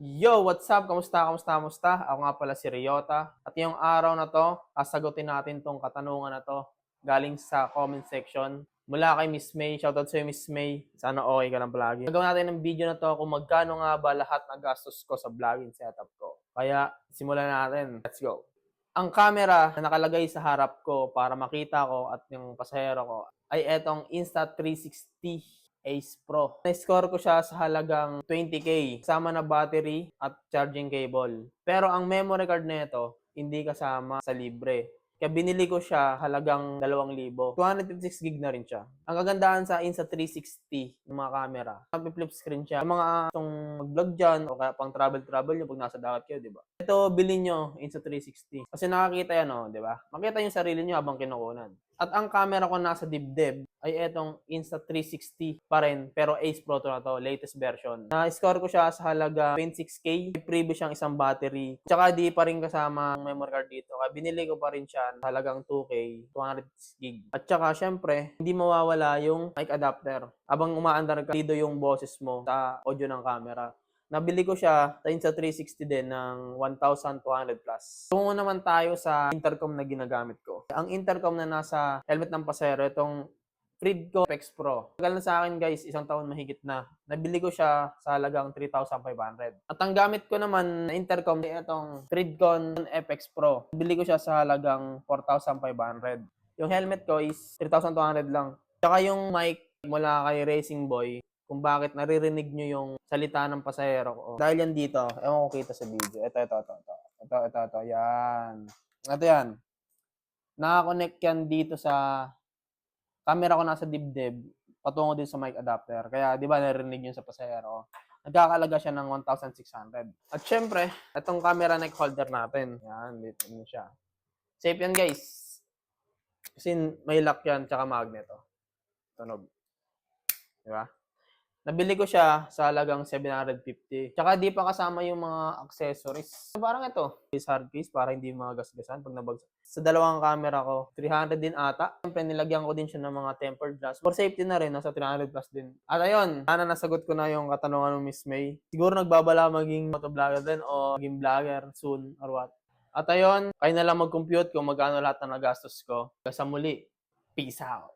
Yo, what's up? Kamusta? Ako nga pala si Ryota. At yung araw na to, sasagutin natin tong katanungan na to galing sa comment section. Mula kay Miss May. Shoutout sa'yo, Miss May. Sana okay ka lang palagi. Gagawin natin ng video na to kung magkano nga ba lahat na gastos ko sa vlogging setup ko. Kaya, simulan natin. Let's go. Ang camera na nakalagay sa harap ko para makita ko at yung pasahero ko ay etong Insta360 Ace Pro. Na-score ko siya sa halagang 20K, kasama na battery at charging cable. Pero ang memory card nito, hindi kasama sa libre. Kaya binili ko siya halagang 2,000. 256 gig na rin siya. Ang kagandahan sa Insta360 ng mga camera, flip screen siya. Yung mga itong mag-vlog dyan o kaya pang travel nyo pag nasa dagat kayo, di ba? Ito, bilhin nyo Insta360. Kasi nakakita yan, di ba? Makita yung sarili nyo habang kinukunan. At ang camera ko nasa dibdib ay etong Insta360 pa rin, pero Ace Pro to na to, latest version. Na-score ko siya sa halaga 26K. May previous siyang isang battery. Tsaka di pa rin kasama ang memory card dito. Kaya binili ko pa rin siya sa halagang 2K, 200 gig. At tsaka syempre, hindi mawawala yung mic adapter. Habang umaandar ka, dito yung boses mo sa audio ng camera. Nabili ko siya sa Insta360 din ng 1,200 plus. Tungo naman tayo sa intercom na ginagamit ko. Ang intercom na nasa helmet ng pasahero, itong Fridco Apex Pro. Tagal na sa akin guys, 1 taon mahigit na. Nabili ko siya sa halagang 3,500. At ang gamit ko naman na intercom ay itong Fridcon Apex Pro. Nabili ko siya sa halagang 4,500. Yung helmet ko is 3,200 lang. Tsaka yung mic mula kay Racing Boy, kung bakit naririnig nyo yung salita ng pasahero ko. Dahil yan dito, ewan ko kita sa video. Ito, yan. Ito yan. Nakakonect yan dito sa camera ko nasa dibdib, patungo din sa mic adapter. Kaya, di ba, naririnig yun sa pasahero. Nagkakalaga siya ng 1,600. At syempre, itong camera neck holder natin. Yan, dito siya. Safe yan, guys. Kasi may lock yan, tsaka magnet. Tunog. Di ba? Nabili ko siya sa halagang 750. Tsaka di pa kasama yung mga accessories. Parang ito, is hard case para hindi magasgasan pag nabagsak. Sa dalawang camera ko, 300 din ata. Siyempre, nilagyan ko din siya ng mga tempered glass. For safety na rin, nasa 300 plus din. At ayun, sana nasagot ko na yung katanungan ng Miss May. Siguro nagbabala maging motovlogger din o maging vlogger soon or what. At ayun, kayo na lang mag-compute kung magkano lahat na nagastos ko. Sa muli, peace out!